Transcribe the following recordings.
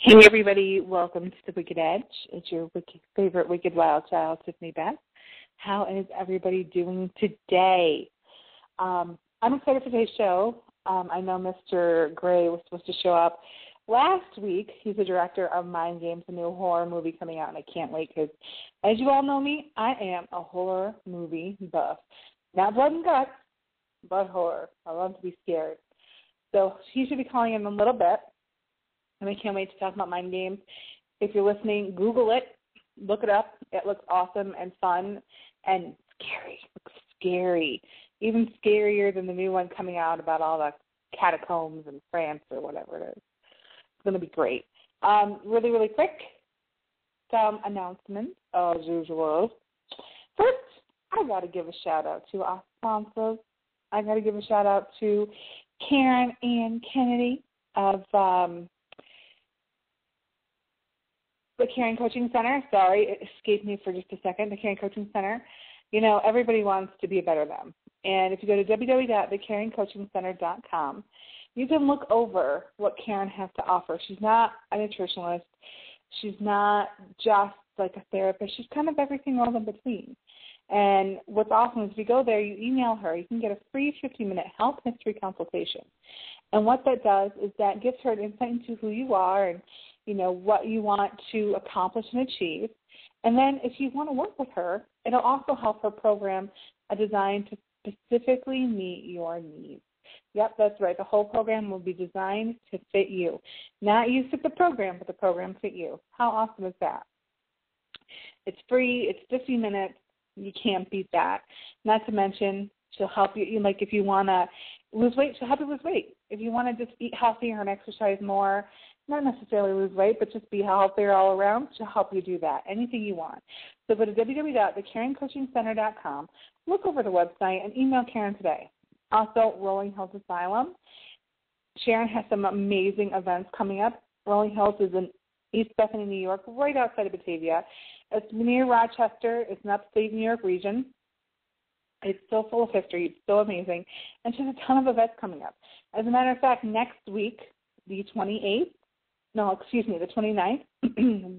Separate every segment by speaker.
Speaker 1: Hey everybody, welcome to the Wicked Edge. It's your favorite Wicked Wild Child, Tiffani-Beth. How is everybody doing today? I'm excited for today's show. I know Mr. Gray was supposed to show up last week. He's the director of Mind Games, a new horror movie coming out, and I can't wait because, as you all know me, I am a horror movie buff. Not blood and guts, but horror. I love to be scared. So he should be calling in a little bit. And I can't wait to talk about Mind Games. If you're listening, Google it, look it up. It looks awesome and fun and scary. It looks scary, even scarier than the new one coming out about all the catacombs in France or whatever it is. It's going to be great. Really, really quick, some announcements as usual. First, I got to give a shout-out to our sponsors. I got to give a shout-out to Karen Ann Kennedy of the Caring Coaching Center. Sorry, it escaped me for just a second. The Caring Coaching Center. You know, everybody wants to be a better them. And if you go to www.thecaringcoachingcenter.com, you can look over what Karen has to offer. She's not a nutritionalist. She's not just like a therapist. She's kind of everything all in between. And what's awesome is if you go there, you email her, you can get a free 15-minute health history consultation. And what that does is that gives her an insight into who you are and, you know, what you want to accomplish and achieve. And then if you want to work with her, it'll also help her program a design to specifically meet your needs. Yep, that's right. The whole program will be designed to fit you. Not you fit the program, but the program fit you. How awesome is that? It's free. It's 50 minutes. You can't beat that. Not to mention, she'll help you. Like if you want to lose weight, she'll help you lose weight. If you want to just eat healthier and exercise more, not necessarily lose weight, but just be healthier all around, she'll help you do that. Anything you want. So go to www.thecaringcoachingcenter.com, look over the website, and email Karen today. Also, Rolling Hills Asylum. Sharon has some amazing events coming up. Rolling Hills is in East Bethany, New York, right outside of Batavia. It's near Rochester. It's an upstate New York region. It's so full of history. It's so amazing. And she has a ton of events coming up. As a matter of fact, next week, the 29th,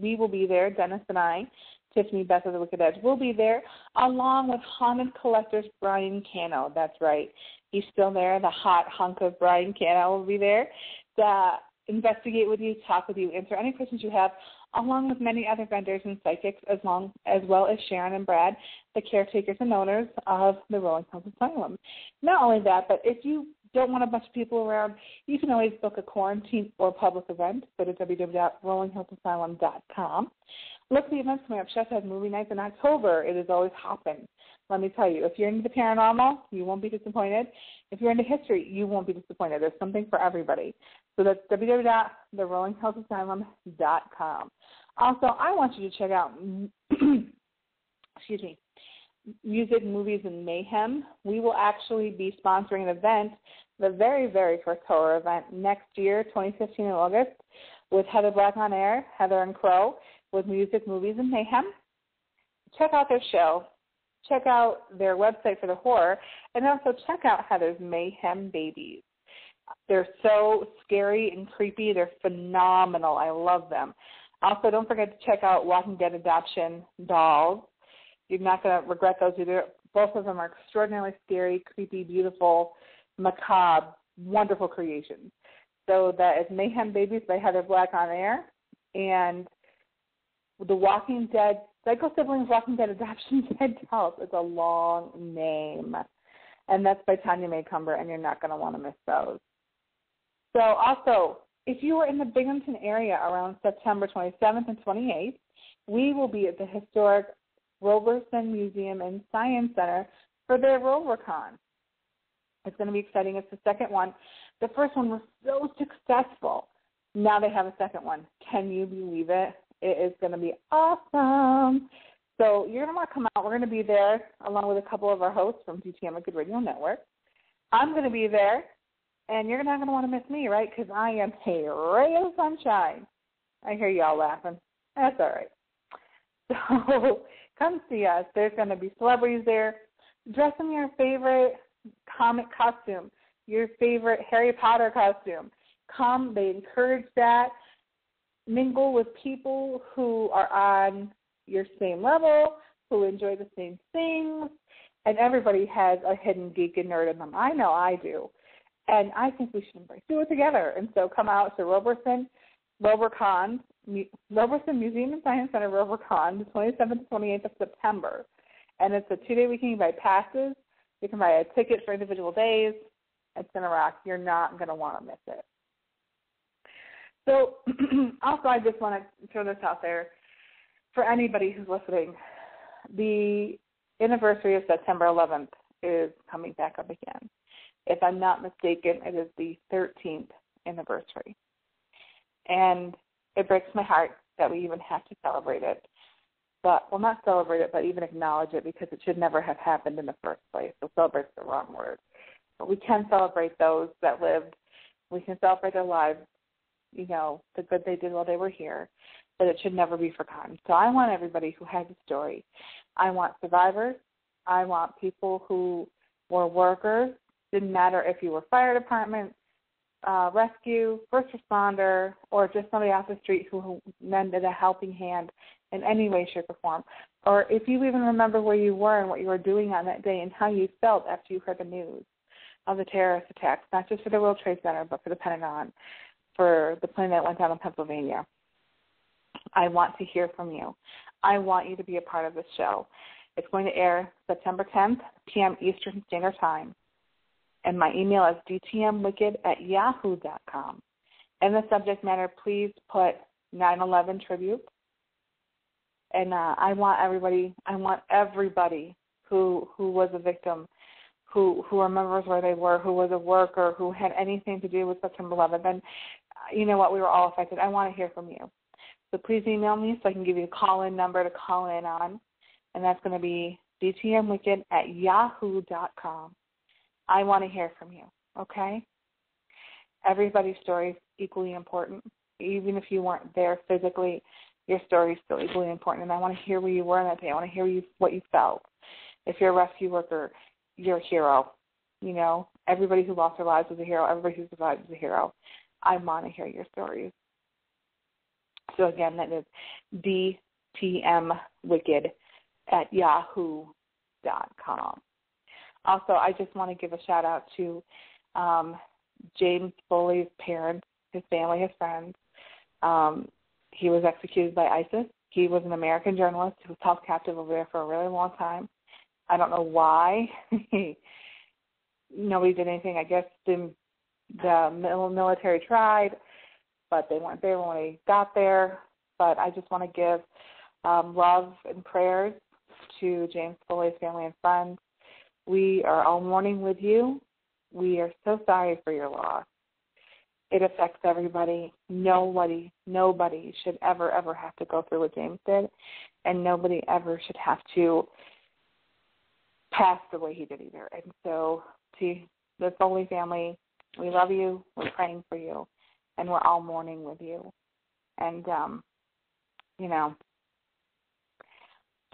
Speaker 1: we will be there, Dennis and I, Tiffani-Beth of the Wicked Edge, will be there, along with Haunted Collector's Brian Cano. That's right. He's still there. The hot hunk of Brian Cano will be there to investigate with you, talk with you, answer any questions you have, along with many other vendors and psychics, as well as Sharon and Brad, the caretakers and owners of the Rolling Hills Asylum. Not only that, but if you don't want a bunch of people around, you can always book a quarantine or public event. Go to www.rollinghillsasylum.com. Look at the events coming up. Chef has movie nights in October. It is always hopping. Let me tell you, if you're into the paranormal, you won't be disappointed. If you're into history, you won't be disappointed. There's something for everybody. So that's www.therollinghillsasylum.com. Also, I want you to check out, Music, Movies, and Mayhem. We will actually be sponsoring an event, the very, very first horror event next year, 2015 in August, with Heather Black on Air, Heather and Crow, with Music, Movies, and Mayhem. Check out their show. Check out their website for the horror, and also check out Heather's Mayhem Babies. They're so scary and creepy. They're phenomenal. I love them. Also, don't forget to check out Walking Dead Adoption Dolls. You're not going to regret those either. Both of them are extraordinarily scary, creepy, beautiful, macabre, wonderful creations. So that is Mayhem Babies by Heather Black on Air, and The Walking Dead, Psycho Siblings Walking Dead Adoption Dead Dolls. It's a long name. And that's by Tanya Maycumber, and you're not going to want to miss those. So also, if you are in the Binghamton area around September 27th and 28th, we will be at the historic Roberson Museum and Science Center for their RoverCon. It's going to be exciting. It's the second one. The first one was so successful. Now they have a second one. Can you believe it? It is going to be awesome. So you're going to want to come out. We're going to be there along with a couple of our hosts from DTM Wicked Radio Network. I'm going to be there, and you're not going to want to miss me, right? Because I am a ray of sunshine. I hear y'all laughing. That's all right. So come see us. There's going to be celebrities there. Dress in your favorite comic costume, your favorite Harry Potter costume. Come. They encourage that. mingle with people who are on your same level, who enjoy the same things, and everybody has a hidden geek and nerd in them. I know I do. And I think we should do it together. And so come out to Roberson Museum and Science Center, Robercon, the 27th to 28th of September. And it's a 2-day weekend. You can buy passes. You can buy a ticket for individual days. It's going to rock. You're not going to want to miss it. So also I just want to throw this out there for anybody who's listening. The anniversary of September 11th is coming back up again. If I'm not mistaken, it is the 13th anniversary. And it breaks my heart that we even have to celebrate it. But, well, not celebrate it, but even acknowledge it, because it should never have happened in the first place. So celebrate is the wrong word. But we can celebrate those that lived. We can celebrate their lives, you know, the good they did while they were here. But it should never be forgotten. So I want everybody who has a story. I want survivors. I want people who were workers. Didn't matter if you were fire department, rescue, first responder, or just somebody off the street who lended a helping hand in any way, shape, or form. Or if you even remember where you were and what you were doing on that day and how you felt after you heard the news of the terrorist attacks, not just for the World Trade Center, but for the Pentagon, for the plane that went down in Pennsylvania. I want to hear from you. I want you to be a part of this show. It's going to air September 10th, p.m. Eastern Standard Time. And my email is dtmwicked@yahoo.com. In the subject matter, please put 9/11 tribute. And I want everybody who was a victim, who remembers where they were, who was a worker, who had anything to do with September 11th. And you know what, we were all affected. I want to hear from you. So please email me so I can give you a call-in number to call in on. And that's going to be dtmwicked@yahoo.com. I want to hear from you, okay? Everybody's story is equally important. Even if you weren't there physically, your story is still equally important. And I want to hear where you were on that day. I want to hear what you felt. If you're a rescue worker, you're a hero. You know, everybody who lost their lives is a hero. Everybody who survived is a hero. I want to hear your stories. So, again, that is dtmwicked@yahoo.com. Also, I just want to give a shout-out to James Foley's parents, his family, his friends. He was executed by ISIS. He was an American journalist who was held captive over there for a really long time. I don't know why. Nobody did anything. I guess the military tried, but they weren't there when we got there. But I just want to give love and prayers to James Foley's family and friends. We are all mourning with you. We are so sorry for your loss. It affects everybody. Nobody should ever have to go through what James did, and nobody ever should have to pass the way he did either. And so to the Foley family, we love you, we're praying for you, and we're all mourning with you. And,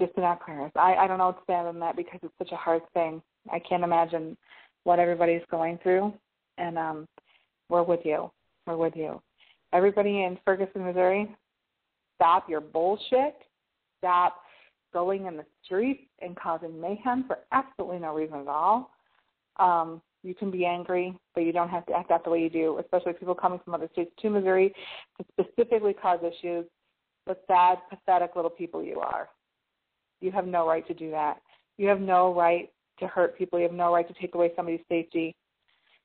Speaker 1: just in our prayers. I don't know what to say other than that, because it's such a hard thing. I can't imagine what everybody's going through, and we're with you. We're with you. Everybody in Ferguson, Missouri, stop your bullshit. Stop going in the streets and causing mayhem for absolutely no reason at all. You can be angry, but you don't have to act out the way you do, especially people coming from other states to Missouri to specifically cause issues. The sad, pathetic little people you are. You have no right to do that. You have no right to hurt people. You have no right to take away somebody's safety,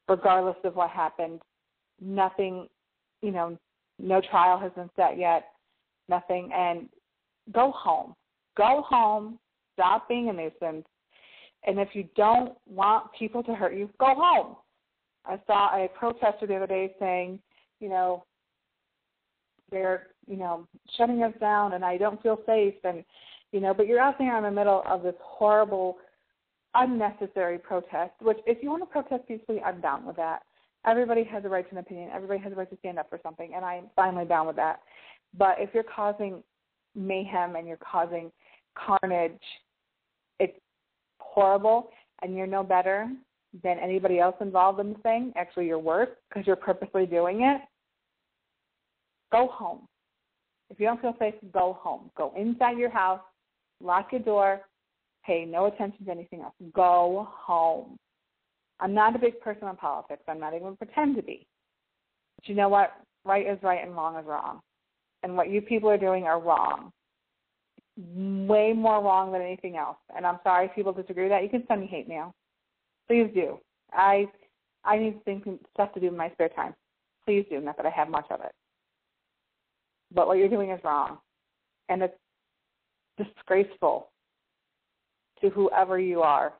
Speaker 1: regardless of what happened. Nothing, no trial has been set yet, nothing. And go home. Go home. Stop being a nuisance. And if you don't want people to hurt you, go home. I saw a protester the other day saying, they're, shutting us down and I don't feel safe. And, but you're out there in the middle of this horrible, unnecessary protest, which if you want to protest peacefully, I'm down with that. Everybody has a right to an opinion. Everybody has a right to stand up for something, and I'm finally down with that. But if you're causing mayhem and you're causing carnage, it's horrible, and you're no better than anybody else involved in the thing. Actually, you're worse because you're purposely doing it. Go home. If you don't feel safe, go home. Go inside your house, lock your door, pay no attention to anything else. Go home. I'm not a big person on politics. I'm not even going to pretend to be. But you know what? Right is right and wrong is wrong. And what you people are doing are wrong. Way more wrong than anything else. And I'm sorry if people disagree with that. You can send me hate mail. Please do. I need stuff to do in my spare time. Please do. Not that I have much of it. But what you're doing is wrong. And it's disgraceful to whoever you are.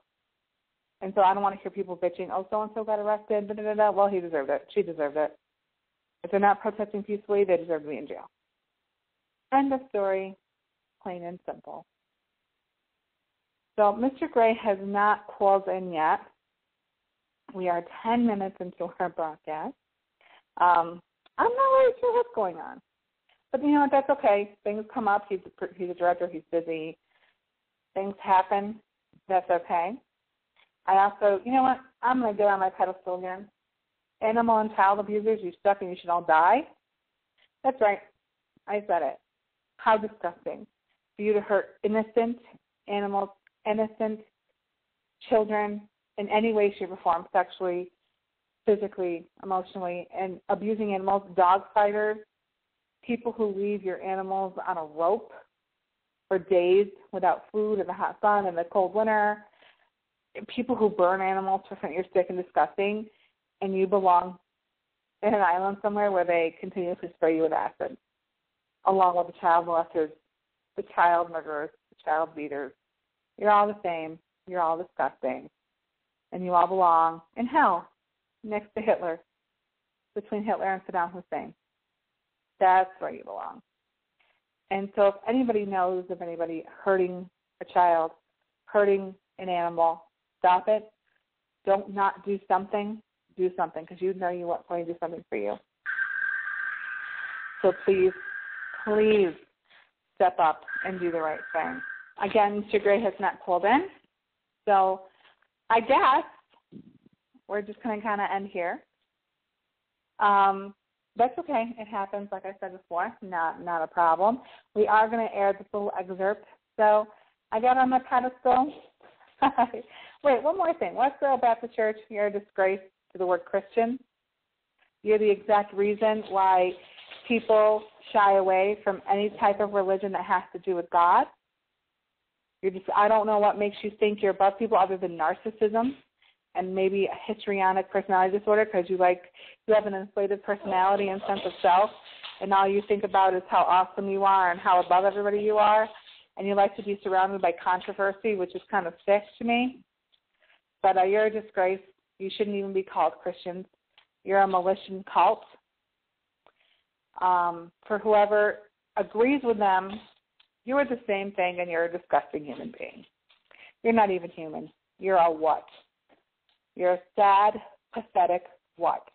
Speaker 1: And so I don't want to hear people bitching, oh, so-and-so got arrested, da-da-da-da. Well, he deserved it. She deserved it. If they're not protesting peacefully, they deserve to be in jail. End of story, plain and simple. So Mr. Gray has not called in yet. We are 10 minutes into our broadcast. I'm not really sure what's going on. But, you know what, that's okay. Things come up. He's a director. He's busy. Things happen. That's okay. I also, you know what, I'm going to get on my pedestal again. Animal and child abusers, you suck and you should all die. That's right. I said it. How disgusting for you to hurt innocent animals, innocent children in any way, shape, or form, sexually, physically, emotionally, and abusing animals, dog fighters, people who leave your animals on a rope for days without food in the hot sun in the cold winter, people who burn animals to prevent you're sick and disgusting, and you belong in an island somewhere where they continuously spray you with acid, along with the child molesters, the child murderers, the child beaters. You're all the same. You're all disgusting. And you all belong in hell next to Hitler, between Hitler and Saddam Hussein. That's where you belong. And so if anybody knows of anybody hurting a child, hurting an animal, stop it. Don't not do something. Do something, because you know you want somebody to do something for you. So please, please step up and do the right thing. Again, Mr. Gray has not called in. So I guess we're just going to kind of end here. That's okay. It happens, like I said before, not a problem. We are going to air this little excerpt. So I got on my pedestal. Wait, one more thing. Let's go back to church. You're a disgrace to the word Christian. You're the exact reason why people shy away from any type of religion that has to do with God. I don't know what makes you think you're above people other than narcissism and maybe a histrionic personality disorder, because you have an inflated personality and sense of self, and all you think about is how awesome you are and how above everybody you are, and you like to be surrounded by controversy, which is kind of sick to me. But you're a disgrace. You shouldn't even be called Christians. You're a militant cult. For whoever agrees with them, you are the same thing, and you're a disgusting human being. You're not even human. You're a what? You're a sad, pathetic what?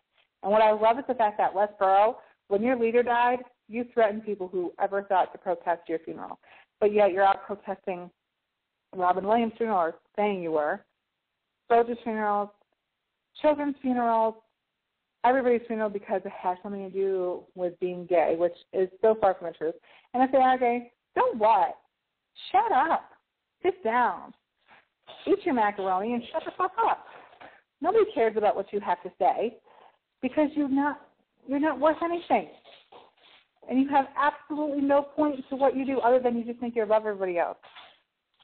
Speaker 1: And what I love is the fact that Westboro, when your leader died, you threatened people who ever thought to protest your funeral. But yet you're out protesting Robin Williams' funeral, or saying you were, soldiers' funerals, children's funerals, everybody's funeral, because it has something to do with being gay, which is so far from the truth. And if they are gay, so what? Shut up. Sit down. Eat your macaroni and shut the fuck up. Nobody cares about what you have to say, because you're not worth anything. And you have absolutely no point to what you do other than you just think you're above everybody else.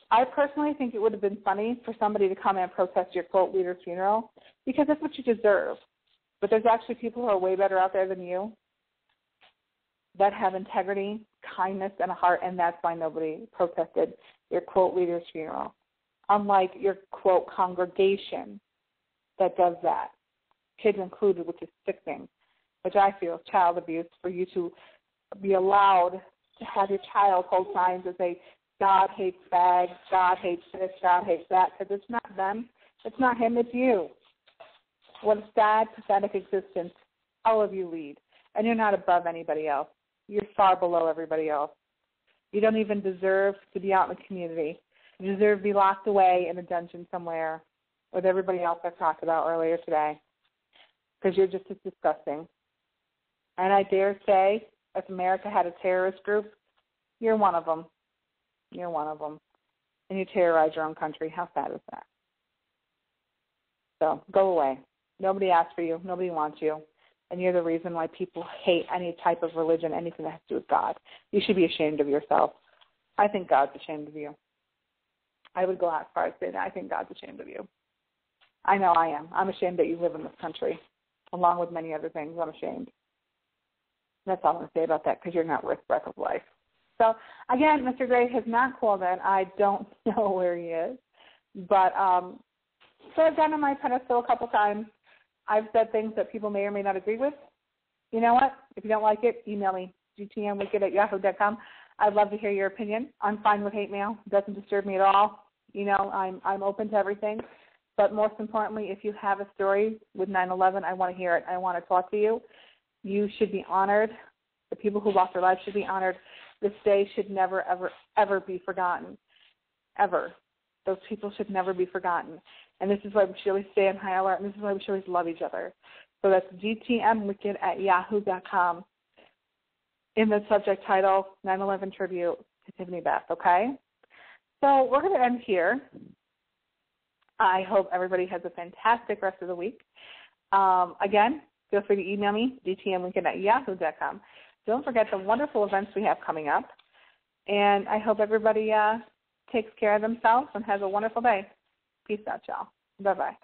Speaker 1: I personally think it would have been funny for somebody to come and protest your quote leader's funeral, because that's what you deserve. But there's actually people who are way better out there than you that have integrity, kindness, and a heart, and that's why nobody protested your quote leader's funeral. Unlike your quote congregation that does that, kids included, which is sickening, which I feel is child abuse for you to be allowed to have your child hold signs that say, God hates fags, God hates this, God hates that, because it's not them, it's not him, it's you. What a sad, pathetic existence all of you lead. And you're not above anybody else. You're far below everybody else. You don't even deserve to be out in the community. You deserve to be locked away in a dungeon somewhere with everybody else I talked about earlier today, because you're just as disgusting. And I dare say if America had a terrorist group, you're one of them. You're one of them. And you terrorize your own country. How sad is that? So go away. Nobody asked for you. Nobody wants you. And you're the reason why people hate any type of religion, anything that has to do with God. You should be ashamed of yourself. I think God's ashamed of you. I would go as far as say that. I think God's ashamed of you. I know I am. I'm ashamed that you live in this country, along with many other things. I'm ashamed. That's all I'm going to say about that, because you're not worth the breath of life. So, again, Mr. Gray has not called in. I don't know where he is. But so I've gone on my pedestal a couple times. I've said things that people may or may not agree with. You know what? If you don't like it, email me, gtmwicked@yahoo.com. I'd love to hear your opinion. I'm fine with hate mail. It doesn't disturb me at all. You know, I'm open to everything. But most importantly, if you have a story with 9/11, I want to hear it. I want to talk to you. You should be honored. The people who lost their lives should be honored. This day should never, ever, ever be forgotten. Ever. Those people should never be forgotten. And this is why we should always stay on high alert, and this is why we should always love each other. So that's gtmwicked@yahoo.com. In the subject title, 9/11 tribute to Tiffani-Beth, okay? So we're going to end here. I hope everybody has a fantastic rest of the week. Again, feel free to email me, gtmwicked@yahoo.com. Don't forget the wonderful events we have coming up. And I hope everybody takes care of themselves and has a wonderful day. Peace out, y'all. Bye-bye.